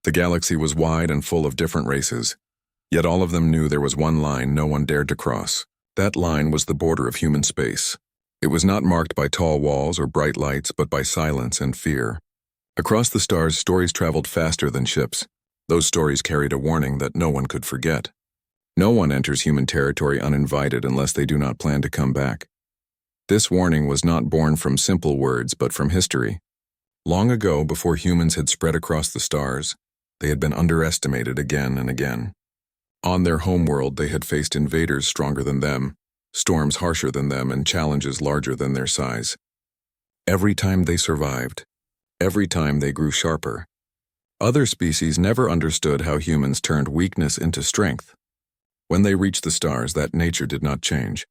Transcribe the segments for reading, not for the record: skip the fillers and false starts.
The galaxy was wide and full of different races, yet all of them knew there was one line no one dared to cross. That line was the border of human space. It was not marked by tall walls or bright lights, but by silence and fear. Across the stars, stories traveled faster than ships. Those stories carried a warning that no one could forget. No one enters human territory uninvited unless they do not plan to come back. This warning was not born from simple words, but from history. Long ago, before humans had spread across the stars, they had been underestimated again and again. On their homeworld, they had faced invaders stronger than them, storms harsher than them, and challenges larger than their size. Every time they survived, every time they grew sharper. Other species never understood how humans turned weakness into strength. When they reached the stars, that nature did not change.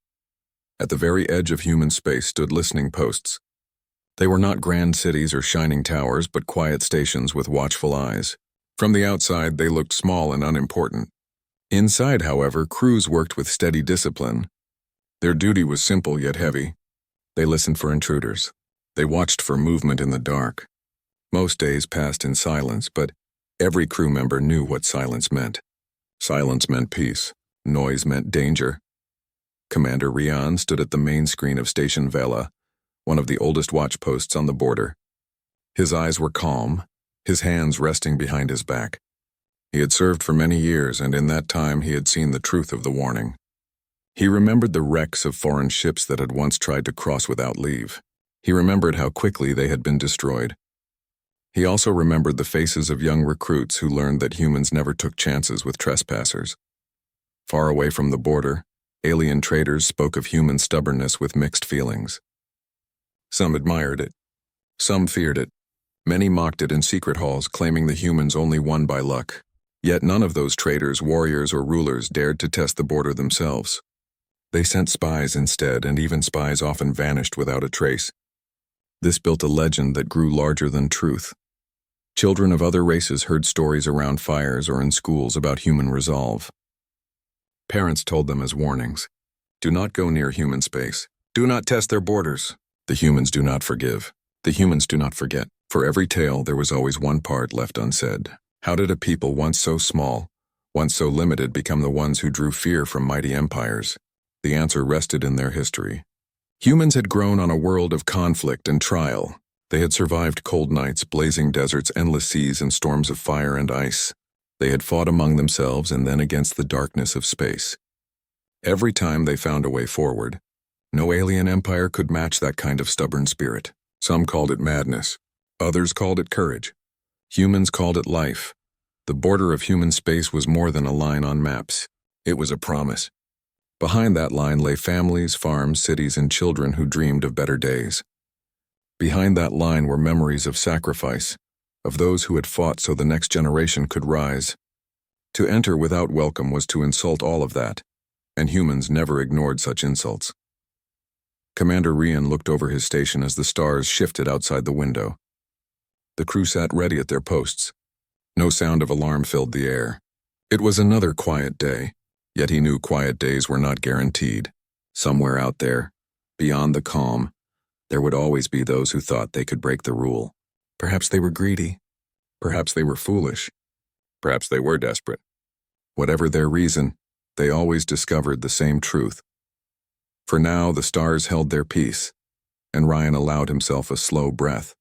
At the very edge of human space stood listening posts. They were not grand cities or shining towers, but quiet stations with watchful eyes. From the outside, they looked small and unimportant. Inside, however, crews worked with steady discipline. Their duty was simple yet heavy. They listened for intruders. They watched for movement in the dark. Most days passed in silence, but every crew member knew what silence meant. Silence meant peace. Noise meant danger. Commander Rian stood at the main screen of Station Vela, one of the oldest watch posts on the border. His eyes were calm, his hands resting behind his back. He had served for many years, and in that time he had seen the truth of the warning. He remembered the wrecks of foreign ships that had once tried to cross without leave. He remembered how quickly they had been destroyed. He also remembered the faces of young recruits who learned that humans never took chances with trespassers. Far away from the border, alien traders spoke of human stubbornness with mixed feelings. Some admired it. Some feared it. Many mocked it in secret halls, claiming the humans only won by luck. Yet none of those traders, warriors, or rulers dared to test the border themselves. They sent spies instead, and even spies often vanished without a trace. This built a legend that grew larger than truth. Children of other races heard stories around fires or in schools about human resolve. Parents told them as warnings. Do not go near human space. Do not test their borders. The humans do not forgive. The humans do not forget. For every tale, there was always one part left unsaid. How did a people once so small, once so limited, become the ones who drew fear from mighty empires? The answer rested in their history. Humans had grown on a world of conflict and trial. They had survived cold nights, blazing deserts, endless seas, and storms of fire and ice. They had fought among themselves and then against the darkness of space. Every time they found a way forward. No alien empire could match that kind of stubborn spirit. Some called it madness. Others called it courage. Humans called it life. The border of human space was more than a line on maps. It was a promise. Behind that line lay families, farms, cities, and children who dreamed of better days. Behind that line were memories of sacrifice, of those who had fought so the next generation could rise. To enter without welcome was to insult all of that, and humans never ignored such insults. Commander Rian looked over his station as the stars shifted outside the window. The crew sat ready at their posts. No sound of alarm filled the air. It was another quiet day, yet he knew quiet days were not guaranteed. Somewhere out there, beyond the calm, there would always be those who thought they could break the rule. Perhaps they were greedy. Perhaps they were foolish. Perhaps they were desperate. Whatever their reason, they always discovered the same truth. For now, the stars held their peace, and Ryan allowed himself a slow breath.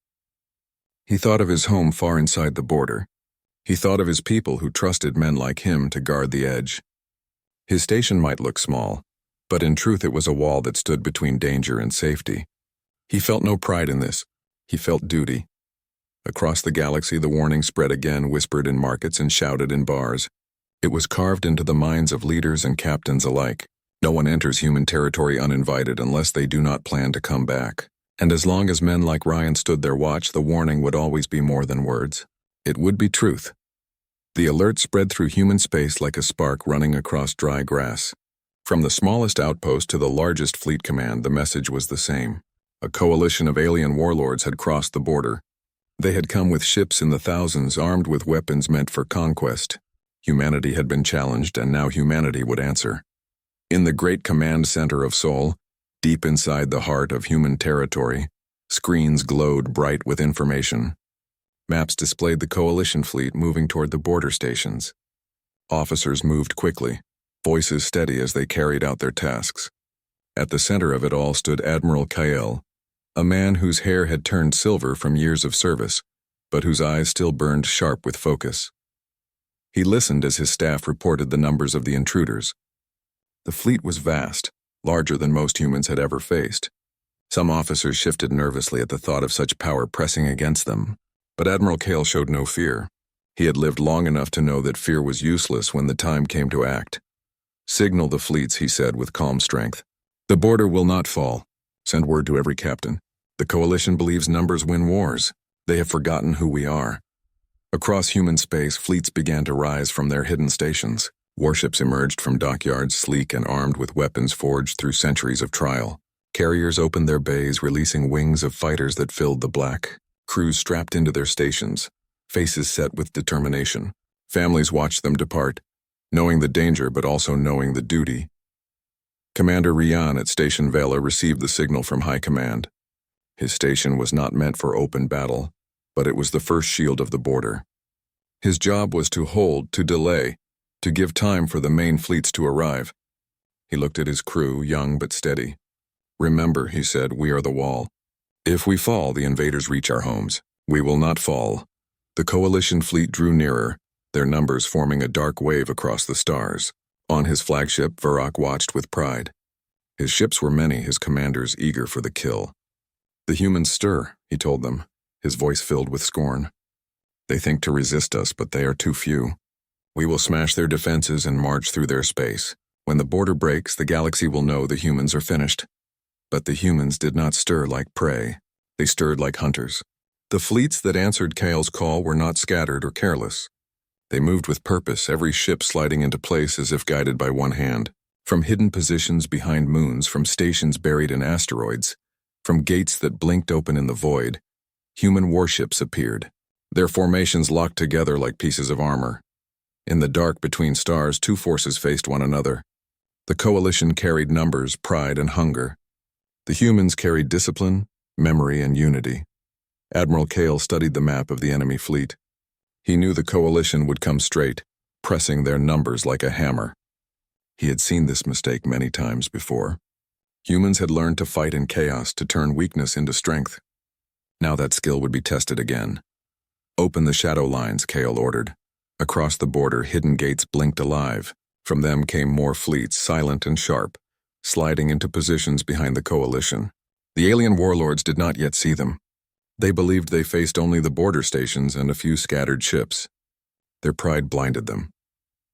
He thought of his home far inside the border. He thought of his people who trusted men like him to guard the edge. His station might look small, but in truth it was a wall that stood between danger and safety. He felt no pride in this. He felt duty. Across the galaxy, the warning spread again, whispered in markets and shouted in bars. It was carved into the minds of leaders and captains alike. No one enters human territory uninvited unless they do not plan to come back. And as long as men like Ryan stood their watch, the warning would always be more than words. It would be truth. The alert spread through human space like a spark running across dry grass. From the smallest outpost to the largest fleet command, the message was the same. A coalition of alien warlords had crossed the border. They had come with ships in the thousands, armed with weapons meant for conquest. Humanity had been challenged, and now humanity would answer. In the great command center of Sol, deep inside the heart of human territory, screens glowed bright with information. Maps displayed the coalition fleet moving toward the border stations. Officers moved quickly, voices steady as they carried out their tasks. At the center of it all stood Admiral Kael, a man whose hair had turned silver from years of service, but whose eyes still burned sharp with focus. He listened as his staff reported the numbers of the intruders. The fleet was vast, larger than most humans had ever faced. Some officers shifted nervously at the thought of such power pressing against them, but Admiral Kael showed no fear. He had lived long enough to know that fear was useless when the time came to act. "Signal the fleets," he said with calm strength. "The border will not fall. Send word to every captain. The coalition believes numbers win wars. They have forgotten who we are." Across human space, fleets began to rise from their hidden stations. Warships emerged from dockyards, sleek and armed with weapons forged through centuries of trial. Carriers opened their bays, releasing wings of fighters that filled the black. Crews strapped into their stations, faces set with determination. Families watched them depart, knowing the danger but also knowing the duty. Commander Rian at Station Vela received the signal from High Command. His station was not meant for open battle, but it was the first shield of the border. His job was to hold, to delay, to give time for the main fleets to arrive. He looked at his crew, young but steady. "Remember," he said, "we are the wall. If we fall, the invaders reach our homes. We will not fall." The coalition fleet drew nearer, their numbers forming a dark wave across the stars. On his flagship, Varrock watched with pride. His ships were many, his commanders eager for the kill. "The humans stir," he told them, his voice filled with scorn. "They think to resist us, but they are too few. We will smash their defenses and march through their space. When the border breaks, the galaxy will know the humans are finished." But the humans did not stir like prey. They stirred like hunters. The fleets that answered Kael's call were not scattered or careless. They moved with purpose, every ship sliding into place as if guided by one hand. From hidden positions behind moons, from stations buried in asteroids, from gates that blinked open in the void, human warships appeared, their formations locked together like pieces of armor. In the dark between stars, two forces faced one another. The coalition carried numbers, pride, and hunger. The humans carried discipline, memory, and unity. Admiral Kael studied the map of the enemy fleet. He knew the coalition would come straight, pressing their numbers like a hammer. He had seen this mistake many times before. Humans had learned to fight in chaos, to turn weakness into strength. Now that skill would be tested again. "Open the shadow lines," Kael ordered. Across the border, hidden gates blinked alive. From them came more fleets, silent and sharp, sliding into positions behind the coalition. The alien warlords did not yet see them. They believed they faced only the border stations and a few scattered ships. Their pride blinded them.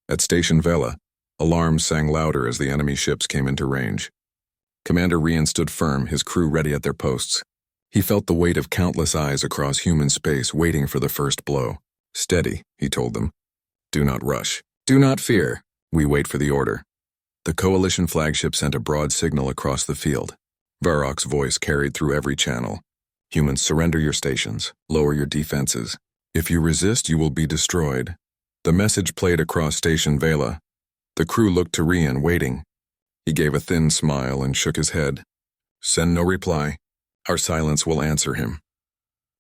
At Station Vela, alarms sang louder as the enemy ships came into range. Commander Rian stood firm, his crew ready at their posts. He felt the weight of countless eyes across human space waiting for the first blow. "Steady," he told them. "Do not rush. Do not fear. We wait for the order." The coalition flagship sent a broad signal across the field. Varrock's voice carried through every channel. "Humans, surrender your stations. Lower your defenses. If you resist, you will be destroyed." The message played across Station Vela. The crew looked to Rian, waiting. He gave a thin smile and shook his head. "Send no reply. Our silence will answer him."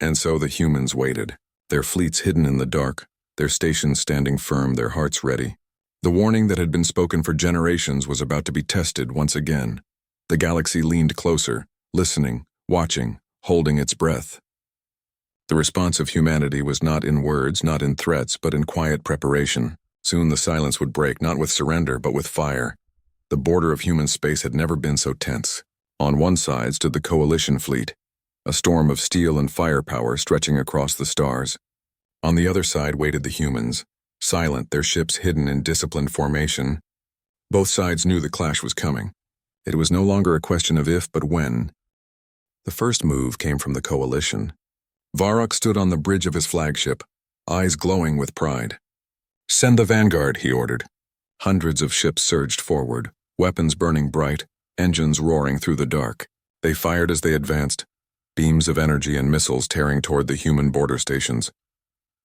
And so the humans waited, their fleets hidden in the dark, their stations standing firm, their hearts ready. The warning that had been spoken for generations was about to be tested once again. The galaxy leaned closer, listening, watching, holding its breath. The response of humanity was not in words, not in threats, but in quiet preparation. Soon the silence would break, not with surrender, but with fire. The border of human space had never been so tense. On one side stood the coalition fleet, a storm of steel and firepower stretching across the stars. On the other side waited the humans, silent, their ships hidden in disciplined formation. Both sides knew the clash was coming. It was no longer a question of if, but when. The first move came from the coalition. Varrock stood on the bridge of his flagship, eyes glowing with pride. "Send the vanguard," he ordered. Hundreds of ships surged forward, weapons burning bright, engines roaring through the dark. They fired as they advanced, beams of energy and missiles tearing toward the human border stations.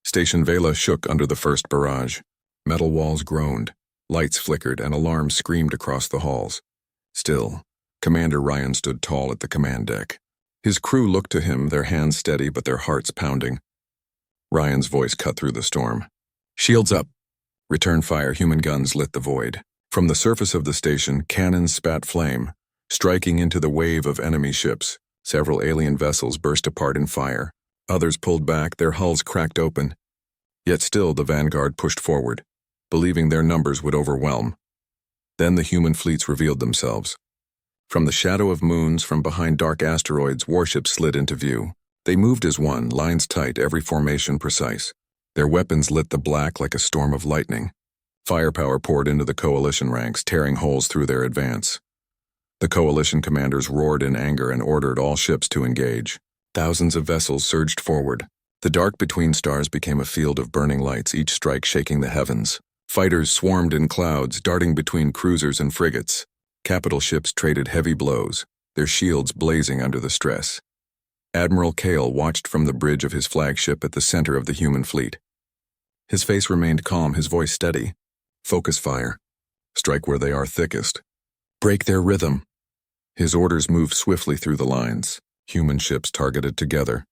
Station Vela shook under the first barrage. Metal walls groaned, lights flickered, and alarms screamed across the halls. Still, Commander Rian stood tall at the command deck. His crew looked to him, their hands steady but their hearts pounding. Ryan's voice cut through the storm. Shields up. Return fire. Human guns lit the void. From the surface of the station, cannons spat flame, striking into the wave of enemy ships. Several alien vessels burst apart in fire. Others pulled back, their hulls cracked open. Yet still the vanguard pushed forward, believing their numbers would overwhelm. Then the human fleets revealed themselves. From the shadow of moons, from behind dark asteroids, warships slid into view. They moved as one, lines tight, every formation precise. Their weapons lit the black like a storm of lightning. Firepower poured into the coalition ranks, tearing holes through their advance. The coalition commanders roared in anger and ordered all ships to engage. Thousands of vessels surged forward. The dark between stars became a field of burning lights, each strike shaking the heavens. Fighters swarmed in clouds, darting between cruisers and frigates. Capital ships traded heavy blows, their shields blazing under the stress. Admiral Kale watched from the bridge of his flagship at the center of the human fleet. His face remained calm, his voice steady. Focus fire. Strike where they are thickest. Break their rhythm. His orders moved swiftly through the lines, human ships targeted together,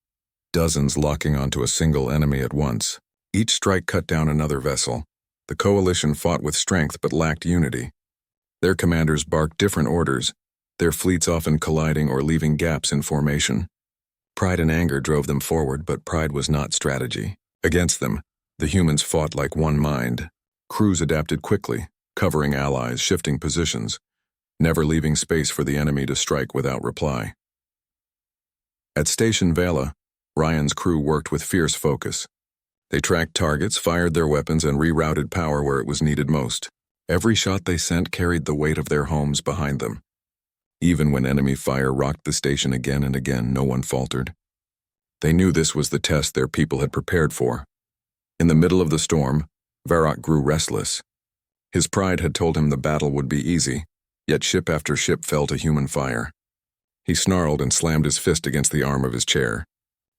dozens locking onto a single enemy at once. Each strike cut down another vessel. The coalition fought with strength but lacked unity. Their commanders barked different orders, their fleets often colliding or leaving gaps in formation. Pride and anger drove them forward, but pride was not strategy. Against them, the humans fought like one mind. Crews adapted quickly, covering allies, shifting positions, never leaving space for the enemy to strike without reply. At Station Vela, Ryan's crew worked with fierce focus. They tracked targets, fired their weapons, and rerouted power where it was needed most. Every shot they sent carried the weight of their homes behind them. Even when enemy fire rocked the station again and again, no one faltered. They knew this was the test their people had prepared for. In the middle of the storm, Varrock grew restless. His pride had told him the battle would be easy, yet ship after ship fell to human fire. He snarled and slammed his fist against the arm of his chair.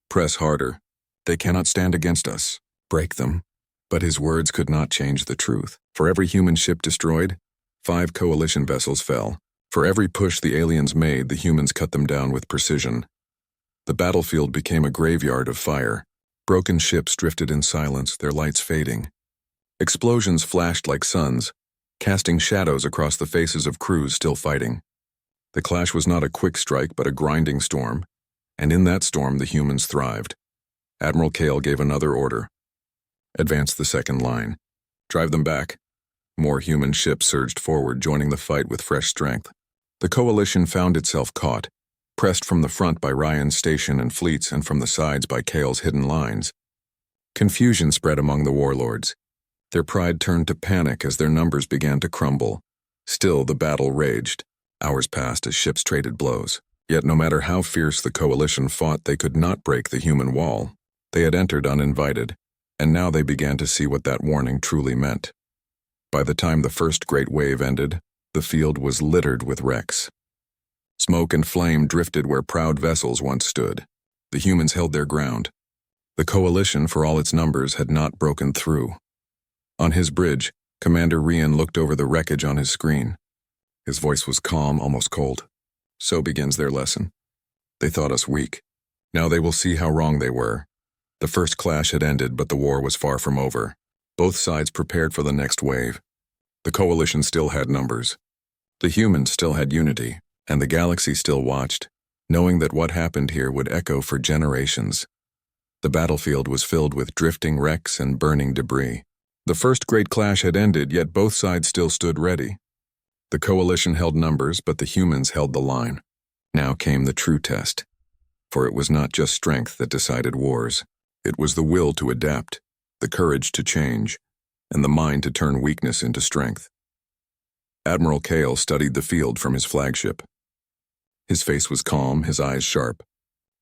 Press harder. They cannot stand against us. Break them. But his words could not change the truth. For every human ship destroyed, 5 coalition vessels fell. For every push the aliens made, the humans cut them down with precision. The battlefield became a graveyard of fire. Broken ships drifted in silence, their lights fading. Explosions flashed like suns, casting shadows across the faces of crews still fighting. The clash was not a quick strike, but a grinding storm, and in that storm the humans thrived. Admiral Kale gave another order. Advance the second line. Drive them back. More human ships surged forward, joining the fight with fresh strength. The coalition found itself caught, pressed from the front by Ryan's station and fleets and from the sides by Kale's hidden lines. Confusion spread among the warlords. Their pride turned to panic as their numbers began to crumble. Still, the battle raged. Hours passed as ships traded blows. Yet no matter how fierce the coalition fought, they could not break the human wall. They had entered uninvited, and now they began to see what that warning truly meant. By the time the first great wave ended, the field was littered with wrecks. Smoke and flame drifted where proud vessels once stood. The humans held their ground. The coalition, for all its numbers, had not broken through. On his bridge, Commander Rian looked over the wreckage on his screen. His voice was calm, almost cold. So begins their lesson. They thought us weak. Now they will see how wrong they were. The first clash had ended, but the war was far from over. Both sides prepared for the next wave. The coalition still had numbers. The humans still had unity, and the galaxy still watched, knowing that what happened here would echo for generations. The battlefield was filled with drifting wrecks and burning debris. The first great clash had ended, yet both sides still stood ready. The coalition held numbers, but the humans held the line. Now came the true test. For it was not just strength that decided wars. It was the will to adapt, the courage to change, and the mind to turn weakness into strength. Admiral Kale studied the field from his flagship. His face was calm, his eyes sharp.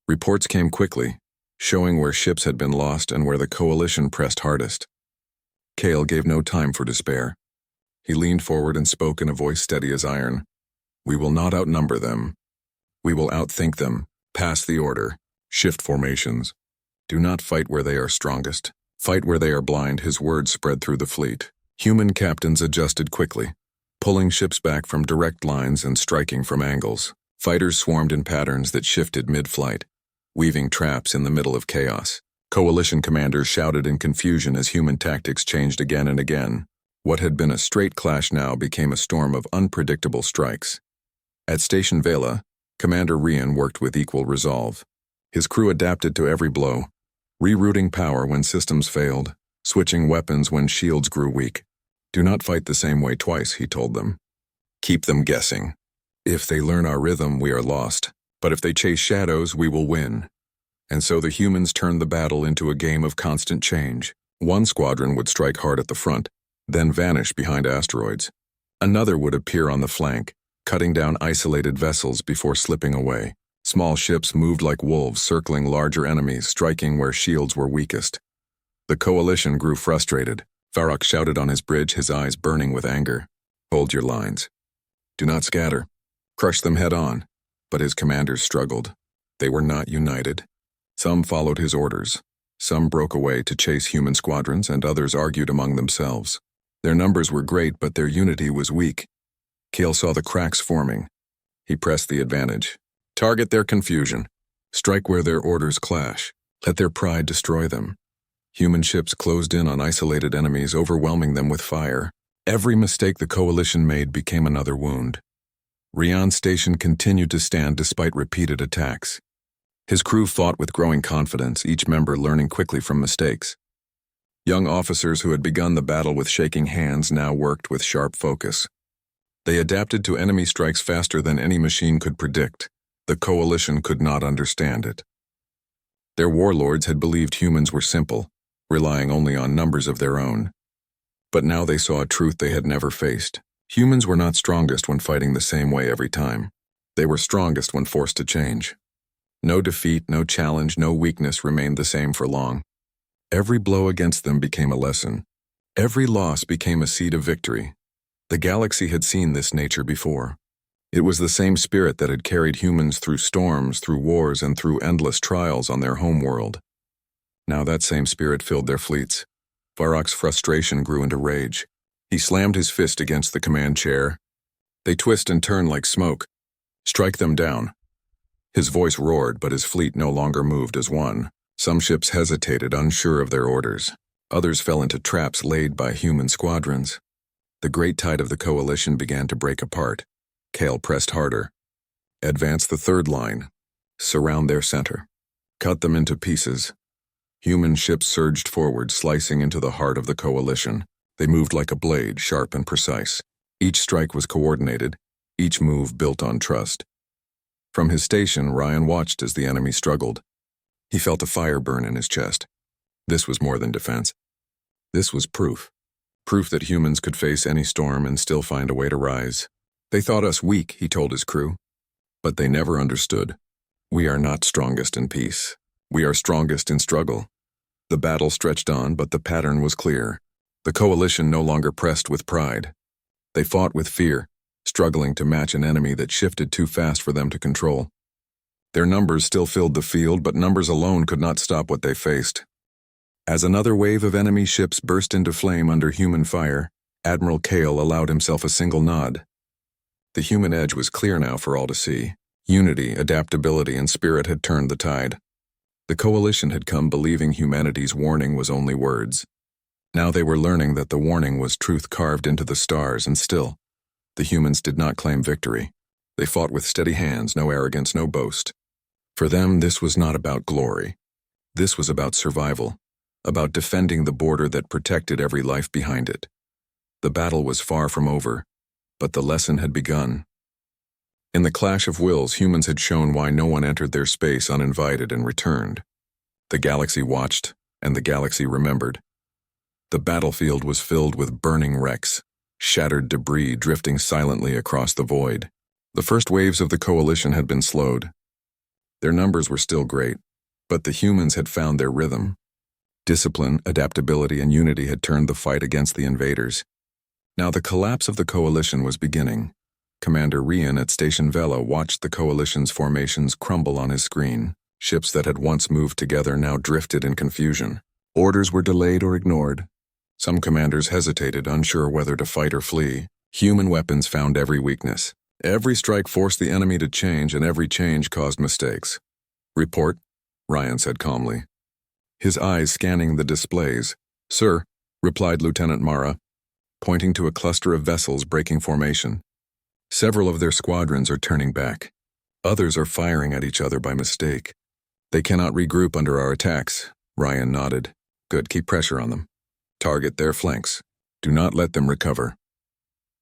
Reports came quickly, showing where ships had been lost and where the coalition pressed hardest. Kale gave no time for despair. He leaned forward and spoke in a voice steady as iron. We will not outnumber them. We will outthink them. Pass the order. Shift formations. Do not fight where they are strongest. Fight where they are blind. His words spread through the fleet. Human captains adjusted quickly, pulling ships back from direct lines and striking from angles. Fighters swarmed in patterns that shifted mid-flight, weaving traps in the middle of chaos. Coalition commanders shouted in confusion as human tactics changed again and again. What had been a straight clash now became a storm of unpredictable strikes. At Station Vela, Commander Rian worked with equal resolve. His crew adapted to every blow, rerouting power when systems failed, switching weapons when shields grew weak. Do not fight the same way twice, he told them. Keep them guessing. If they learn our rhythm, we are lost. But if they chase shadows, we will win. And so the humans turned the battle into a game of constant change. One squadron would strike hard at the front, then vanish behind asteroids. Another would appear on the flank, cutting down isolated vessels before slipping away. Small ships moved like wolves, circling larger enemies, striking where shields were weakest. The coalition grew frustrated. Farrak shouted on his bridge, his eyes burning with anger. Hold your lines. Do not scatter. Crush them head on. But his commanders struggled. They were not united. Some followed his orders. Some broke away to chase human squadrons, and others argued among themselves. Their numbers were great, but their unity was weak. Kale saw the cracks forming. He pressed the advantage. Target their confusion. Strike where their orders clash. Let their pride destroy them. Human ships closed in on isolated enemies, overwhelming them with fire. Every mistake the coalition made became another wound. Rian Station continued to stand despite repeated attacks. His crew fought with growing confidence, each member learning quickly from mistakes. Young officers who had begun the battle with shaking hands now worked with sharp focus. They adapted to enemy strikes faster than any machine could predict. The coalition could not understand it. Their warlords had believed humans were simple, relying only on numbers of their own. But now they saw a truth they had never faced. Humans were not strongest when fighting the same way every time. They were strongest when forced to change. No defeat, no challenge, no weakness remained the same for long. Every blow against them became a lesson. Every loss became a seed of victory. The galaxy had seen this nature before. It was the same spirit that had carried humans through storms, through wars, and through endless trials on their homeworld. Now that same spirit filled their fleets. Farrak's frustration grew into rage. He slammed his fist against the command chair. They twist and turn like smoke. Strike them down. His voice roared, but his fleet no longer moved as one. Some ships hesitated, unsure of their orders. Others fell into traps laid by human squadrons. The great tide of the coalition began to break apart. Kale pressed harder. Advance the third line. Surround their center. Cut them into pieces. Human ships surged forward, slicing into the heart of the coalition. They moved like a blade, sharp and precise. Each strike was coordinated, each move built on trust. From his station, Rian watched as the enemy struggled. He felt a fire burn in his chest. This was more than defense. This was proof. Proof that humans could face any storm and still find a way to rise. They thought us weak, he told his crew. But they never understood. We are not strongest in peace. We are strongest in struggle. The battle stretched on, but the pattern was clear. The coalition no longer pressed with pride. They fought with fear, struggling to match an enemy that shifted too fast for them to control. Their numbers still filled the field, but numbers alone could not stop what they faced. As another wave of enemy ships burst into flame under human fire, Admiral Kale allowed himself a single nod. The human edge was clear now for all to see. Unity, adaptability, and spirit had turned the tide. The coalition had come believing humanity's warning was only words. Now they were learning that the warning was truth carved into the stars, and still, the humans did not claim victory. They fought with steady hands, no arrogance, no boast. For them, this was not about glory. This was about survival, about defending the border that protected every life behind it. The battle was far from over, but the lesson had begun. In the clash of wills, humans had shown why no one entered their space uninvited and returned. The galaxy watched, and the galaxy remembered. The battlefield was filled with burning wrecks, shattered debris drifting silently across the void. The first waves of the coalition had been slowed. Their numbers were still great, but the humans had found their rhythm. Discipline, adaptability, and unity had turned the fight against the invaders. Now the collapse of the coalition was beginning. Commander Rian at Station Vela watched the coalition's formations crumble on his screen. Ships that had once moved together now drifted in confusion. Orders were delayed or ignored. Some commanders hesitated, unsure whether to fight or flee. Human weapons found every weakness. Every strike forced the enemy to change, and every change caused mistakes. Report, Rian said calmly. his eyes scanning the displays. "Sir," replied Lieutenant Mara, pointing to a cluster of vessels breaking formation. "Several of their squadrons are turning back. Others are firing at each other by mistake. They cannot regroup under our attacks." Ryan nodded. "Good, keep pressure on them. Target their flanks. Do not let them recover."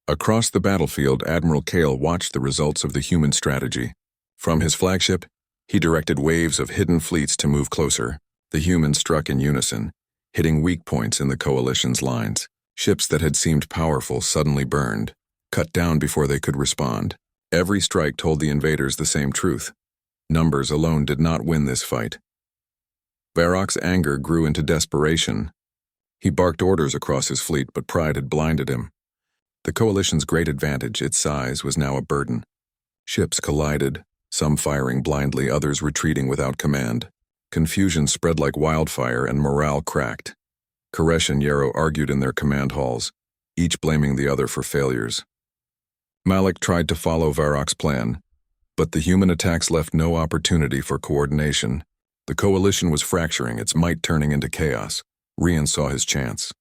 Across the battlefield, Admiral Kale watched the results of the human strategy. From his flagship, he directed waves of hidden fleets to move closer. The humans struck in unison, hitting weak points in the coalition's lines. Ships that had seemed powerful suddenly burned, cut down before they could respond. Every strike told the invaders the same truth. Numbers alone did not win this fight. Varroc's anger grew into desperation. He barked orders across his fleet, but pride had blinded him. The coalition's great advantage, its size, was now a burden. Ships collided, some firing blindly, others retreating without command. Confusion spread like wildfire and morale cracked. Koresh and Yarrow argued in their command halls, each blaming the other for failures. Malik tried to follow Varroc's plan, but the human attacks left no opportunity for coordination. The coalition was fracturing, its might turning into chaos. Rian saw his chance.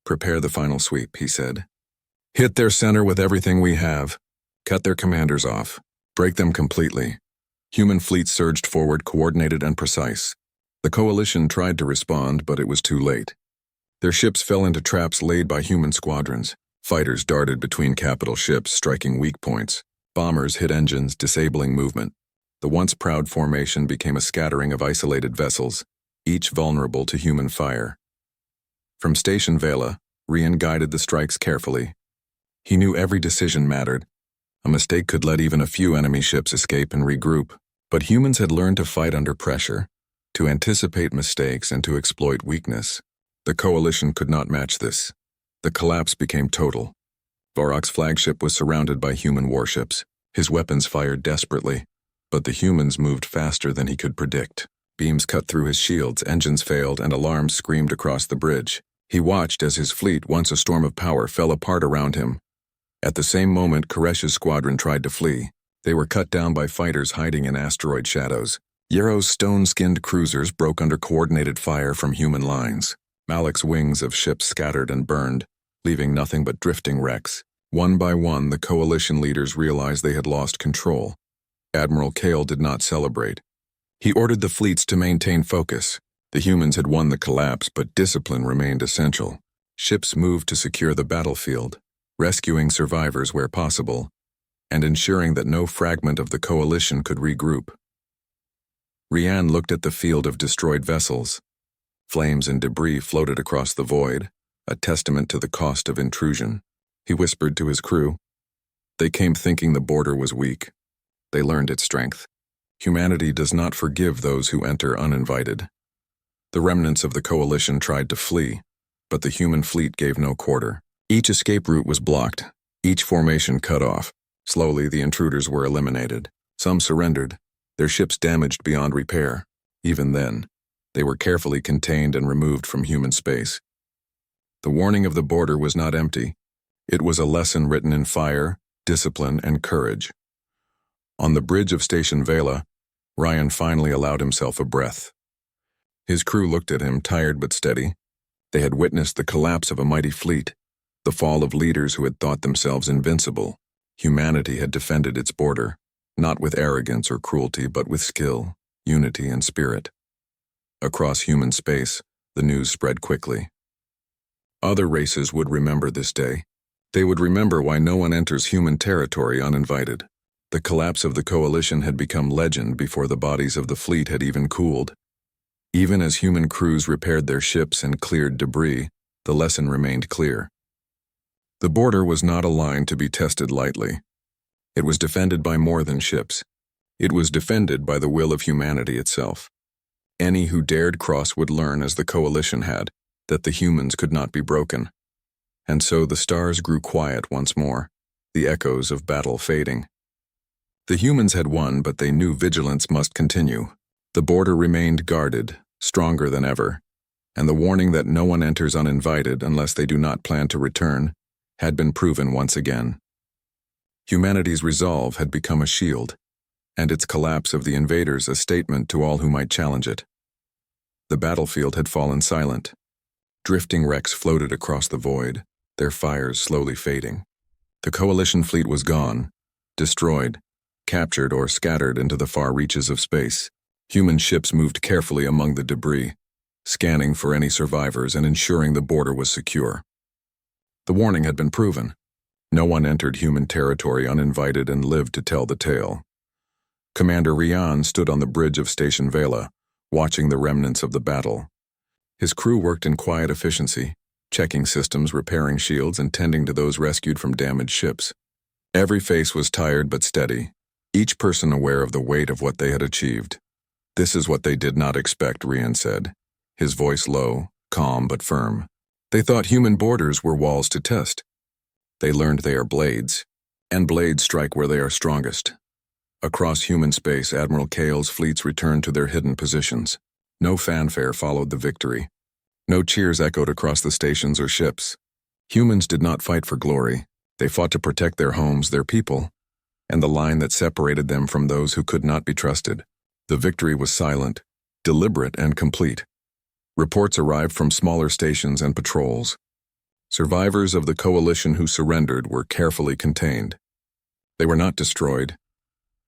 "Prepare the final sweep," he said. "Hit their center with everything we have. Cut their commanders off. Break them completely." Human fleets surged forward, coordinated and precise. The coalition tried to respond, but it was too late. Their ships fell into traps laid by human squadrons. Fighters darted between capital ships, striking weak points. Bombers hit engines, disabling movement. The once proud formation became a scattering of isolated vessels, each vulnerable to human fire. From Station Vela, Rian guided the strikes carefully. He knew every decision mattered. A mistake could let even a few enemy ships escape and regroup. But humans had learned to fight under pressure, to anticipate mistakes and to exploit weakness. The coalition could not match this. The collapse became total. Varroc's flagship was surrounded by human warships. His weapons fired desperately, but the humans moved faster than he could predict. Beams cut through his shields, engines failed, and alarms screamed across the bridge. He watched as his fleet, once a storm of power, fell apart around him. At the same moment, Koresh's squadron tried to flee. They were cut down by fighters hiding in asteroid shadows. Yarrow's stone-skinned cruisers broke under coordinated fire from human lines. Malik's wings of ships scattered and burned, leaving nothing but drifting wrecks. One by one, the coalition leaders realized they had lost control. Admiral Kale did not celebrate. He ordered the fleets to maintain focus. The humans had won the collapse, but discipline remained essential. Ships moved to secure the battlefield, rescuing survivors where possible, and ensuring that no fragment of the coalition could regroup. Rian looked at the field of destroyed vessels. Flames and debris floated across the void, a testament to the cost of intrusion. He whispered to his crew. They came thinking the border was weak. They learned its strength. Humanity does not forgive those who enter uninvited. The remnants of the coalition tried to flee, but the human fleet gave no quarter. Each escape route was blocked, each formation cut off. Slowly, the intruders were eliminated. Some surrendered, their ships damaged beyond repair. Even then, they were carefully contained and removed from human space. The warning of the border was not empty. It was a lesson written in fire, discipline, and courage. On the bridge of Station Vela, Ryan finally allowed himself a breath. His crew looked at him, tired but steady. They had witnessed the collapse of a mighty fleet, the fall of leaders who had thought themselves invincible. Humanity had defended its border, not with arrogance or cruelty, but with skill, unity, and spirit. Across human space, the news spread quickly. Other races would remember this day. They would remember why no one enters human territory uninvited. The collapse of the coalition had become legend before the bodies of the fleet had even cooled. Even as human crews repaired their ships and cleared debris, the lesson remained clear. The border was not a line to be tested lightly. It was defended by more than ships. It was defended by the will of humanity itself. Any who dared cross would learn, as the coalition had, that the humans could not be broken. And so the stars grew quiet once more, the echoes of battle fading. The humans had won, but they knew vigilance must continue. The border remained guarded, stronger than ever, and the warning that no one enters uninvited unless they do not plan to return had been proven once again. Humanity's resolve had become a shield, and its collapse of the invaders a statement to all who might challenge it. The battlefield had fallen silent. Drifting wrecks floated across the void, their fires slowly fading. The Coalition fleet was gone, destroyed, captured or scattered into the far reaches of space. Human ships moved carefully among the debris, scanning for any survivors and ensuring the border was secure. The warning had been proven. No one entered human territory uninvited and lived to tell the tale. Commander Rian stood on the bridge of Station Vela, watching the remnants of the battle. His crew worked in quiet efficiency, checking systems, repairing shields, and tending to those rescued from damaged ships. Every face was tired but steady, each person aware of the weight of what they had achieved. "This is what they did not expect," Rian said, his voice low, calm but firm. "They thought human borders were walls to test. They learned they are blades, and blades strike where they are strongest." Across human space, Admiral Kale's fleets returned to their hidden positions. No fanfare followed the victory. No cheers echoed across the stations or ships. Humans did not fight for glory. They fought to protect their homes, their people, and the line that separated them from those who could not be trusted. The victory was silent, deliberate, and complete. Reports arrived from smaller stations and patrols. Survivors of the Coalition who surrendered were carefully contained. They were not destroyed,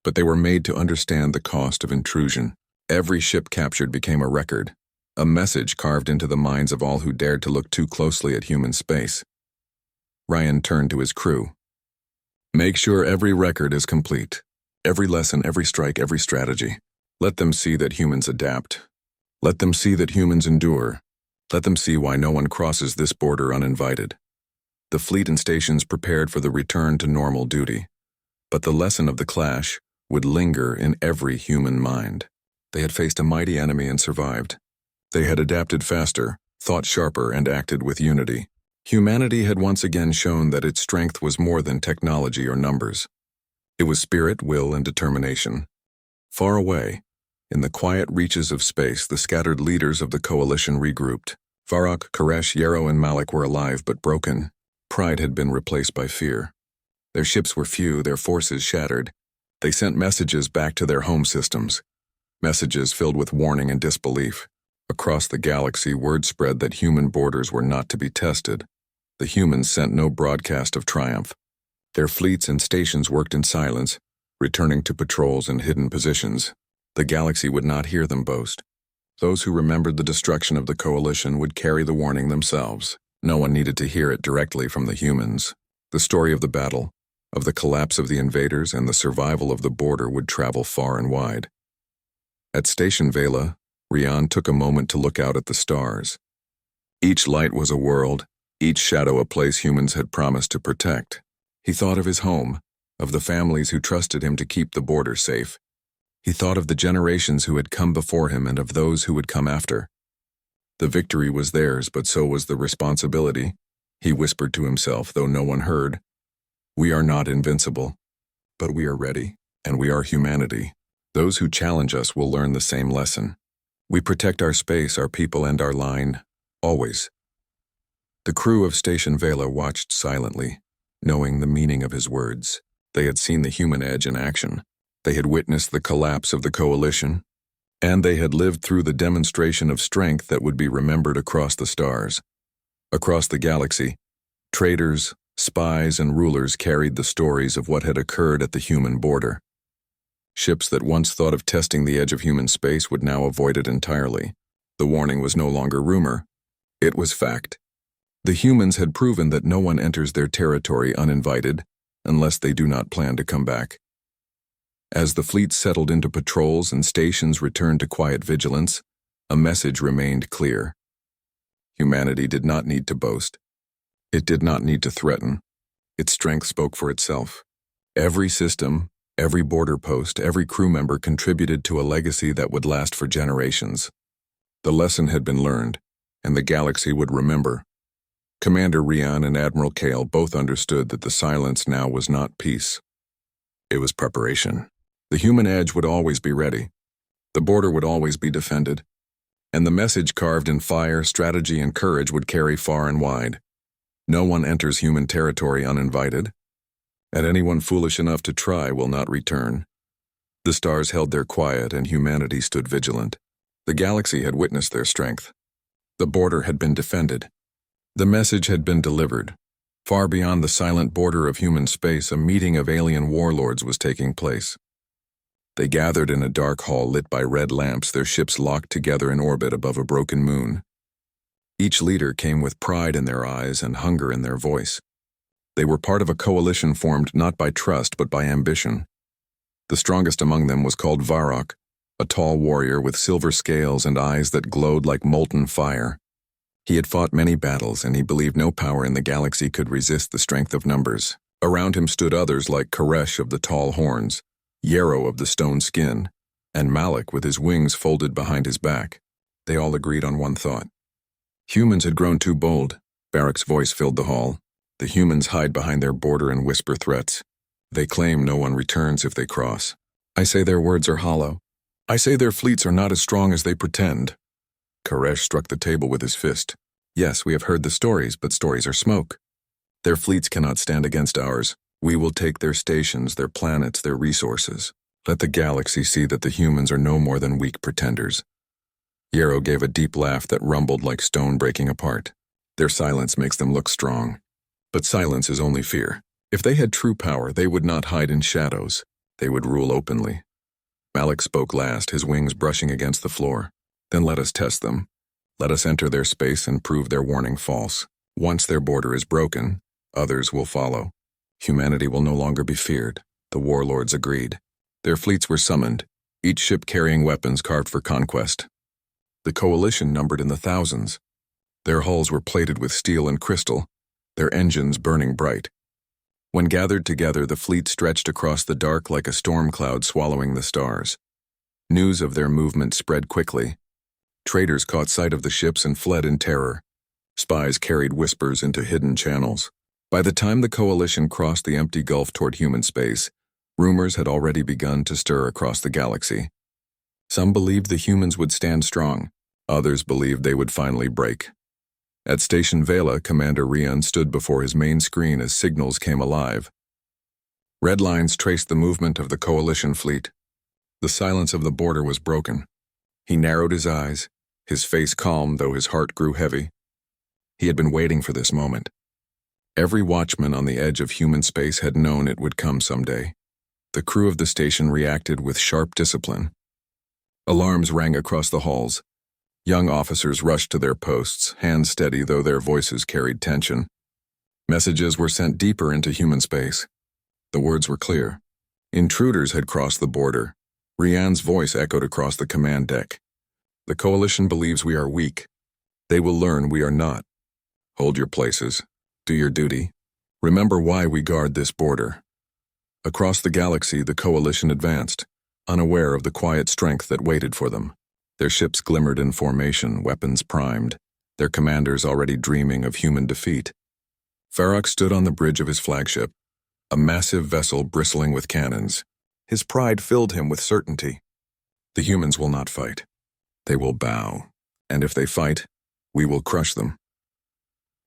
but they were made to understand the cost of intrusion. Every ship captured became a record, a message carved into the minds of all who dared to look too closely at human space. Ryan turned to his crew. "Make sure every record is complete. Every lesson, every strike, every strategy. Let them see that humans adapt. Let them see that humans endure. Let them see why no one crosses this border uninvited." The fleet and stations prepared for the return to normal duty. But the lesson of the clash would linger in every human mind. They had faced a mighty enemy and survived. They had adapted faster, thought sharper, and acted with unity. Humanity had once again shown that its strength was more than technology or numbers. It was spirit, will, and determination. Far away, in the quiet reaches of space, the scattered leaders of the Coalition regrouped. Varrock, Koresh, Yarrow, and Malik were alive but broken. Pride had been replaced by fear. Their ships were few, their forces shattered. They sent messages back to their home systems. Messages filled with warning and disbelief. Across the galaxy, word spread that human borders were not to be tested. The humans sent no broadcast of triumph. Their fleets and stations worked in silence, returning to patrols and hidden positions. The galaxy would not hear them boast. Those who remembered the destruction of the Coalition would carry the warning themselves. No one needed to hear it directly from the humans. The story of the battle, of the collapse of the invaders, and the survival of the border would travel far and wide. At Station Vela, Rian took a moment to look out at the stars. Each light was a world, each shadow a place humans had promised to protect. He thought of his home, of the families who trusted him to keep the border safe. He thought of the generations who had come before him and of those who would come after. The victory was theirs, but so was the responsibility. He whispered to himself, though no one heard. "We are not invincible, but we are ready, and we are humanity. Those who challenge us will learn the same lesson. We protect our space, our people, and our line, always." The crew of Station Vela watched silently, knowing the meaning of his words. They had seen the human edge in action. They had witnessed the collapse of the Coalition, and they had lived through the demonstration of strength that would be remembered across the stars. Across the galaxy, traitors, spies, and rulers carried the stories of what had occurred at the human border. Ships that once thought of testing the edge of human space would now avoid it entirely. The warning was no longer rumor. It was fact. The humans had proven that no one enters their territory uninvited unless they do not plan to come back. As the fleet settled into patrols and stations returned to quiet vigilance, a message remained clear. Humanity did not need to boast. It did not need to threaten. Its strength spoke for itself. Every system, every border post, every crew member contributed to a legacy that would last for generations. The lesson had been learned, and the galaxy would remember. Commander Rian and Admiral Kale both understood that the silence now was not peace. It was preparation. The human edge would always be ready. The border would always be defended. And the message carved in fire, strategy, and courage would carry far and wide. No one enters human territory uninvited, and anyone foolish enough to try will not return. The stars held their quiet and humanity stood vigilant. The galaxy had witnessed their strength. The border had been defended. The message had been delivered. Far beyond the silent border of human space, a meeting of alien warlords was taking place. They gathered in a dark hall lit by red lamps, their ships locked together in orbit above a broken moon. Each leader came with pride in their eyes and hunger in their voice. They were part of a coalition formed not by trust but by ambition. The strongest among them was called Varrock, a tall warrior with silver scales and eyes that glowed like molten fire. He had fought many battles, and he believed no power in the galaxy could resist the strength of numbers. Around him stood others like Koresh of the tall horns, Yarrow of the stone skin, and Malik with his wings folded behind his back. They all agreed on one thought. Humans had grown too bold. Barrack's voice filled the hall. The humans hide behind their border and whisper threats. They claim no one returns if they cross. I say their words are hollow. I say their fleets are not as strong as they pretend. Koresh struck the table with his fist. Yes, we have heard the stories, but stories are smoke. Their fleets cannot stand against ours. We will take their stations, their planets, their resources. Let the galaxy see that the humans are no more than weak pretenders. Yarrow gave a deep laugh that rumbled like stone breaking apart. Their silence makes them look strong. But silence is only fear. If they had true power, they would not hide in shadows. They would rule openly. Malik spoke last, his wings brushing against the floor. Then let us test them. Let us enter their space and prove their warning false. Once their border is broken, others will follow. Humanity will no longer be feared. The warlords agreed. Their fleets were summoned, each ship carrying weapons carved for conquest. The coalition numbered in the thousands. Their hulls were plated with steel and crystal, their engines burning bright. When gathered together, the fleet stretched across the dark like a storm cloud swallowing the stars. News of their movement spread quickly. Traders caught sight of the ships and fled in terror. Spies carried whispers into hidden channels. By the time the coalition crossed the empty gulf toward human space, rumors had already begun to stir across the galaxy. Some believed the humans would stand strong. Others believed they would finally break. At Station Vela, Commander Rian stood before his main screen as signals came alive. Red lines traced the movement of the coalition fleet. The silence of the border was broken. He narrowed his eyes, his face calm though his heart grew heavy. He had been waiting for this moment. Every watchman on the edge of human space had known it would come someday. The crew of the station reacted with sharp discipline. Alarms rang across the halls. Young officers rushed to their posts, hands steady though their voices carried tension. Messages were sent deeper into human space. The words were clear. Intruders had crossed the border. Rian's voice echoed across the command deck. The coalition believes we are weak. They will learn we are not. Hold your places. Do your duty. Remember why we guard this border. Across the galaxy, the coalition advanced, unaware of the quiet strength that waited for them. Their ships glimmered in formation, weapons primed, their commanders already dreaming of human defeat. Varrock stood on the bridge of his flagship, a massive vessel bristling with cannons. His pride filled him with certainty. The humans will not fight. They will bow, and if they fight, we will crush them.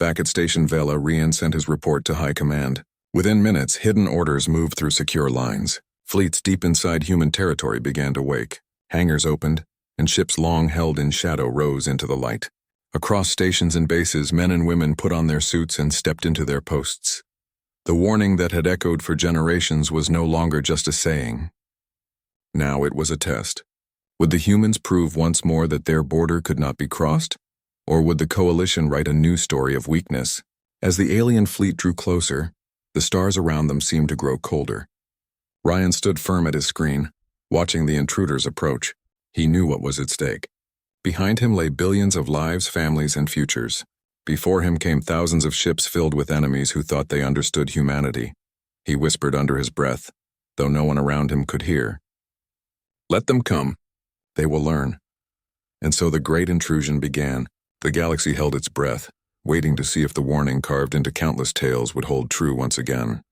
Back at Station Vela, Rian sent his report to High Command. Within minutes, hidden orders moved through secure lines. Fleets deep inside human territory began to wake. Hangars opened, and ships long held in shadow rose into the light. Across stations and bases, men and women put on their suits and stepped into their posts. The warning that had echoed for generations was no longer just a saying. Now it was a test. Would the humans prove once more that their border could not be crossed? Or would the coalition write a new story of weakness? As the alien fleet drew closer, the stars around them seemed to grow colder. Ryan stood firm at his screen, watching the intruders approach. He knew what was at stake. Behind him lay billions of lives, families, and futures. Before him came thousands of ships filled with enemies who thought they understood humanity. He whispered under his breath, though no one around him could hear. Let them come. They will learn. And so the great intrusion began. The galaxy held its breath, waiting to see if the warning carved into countless tales would hold true once again.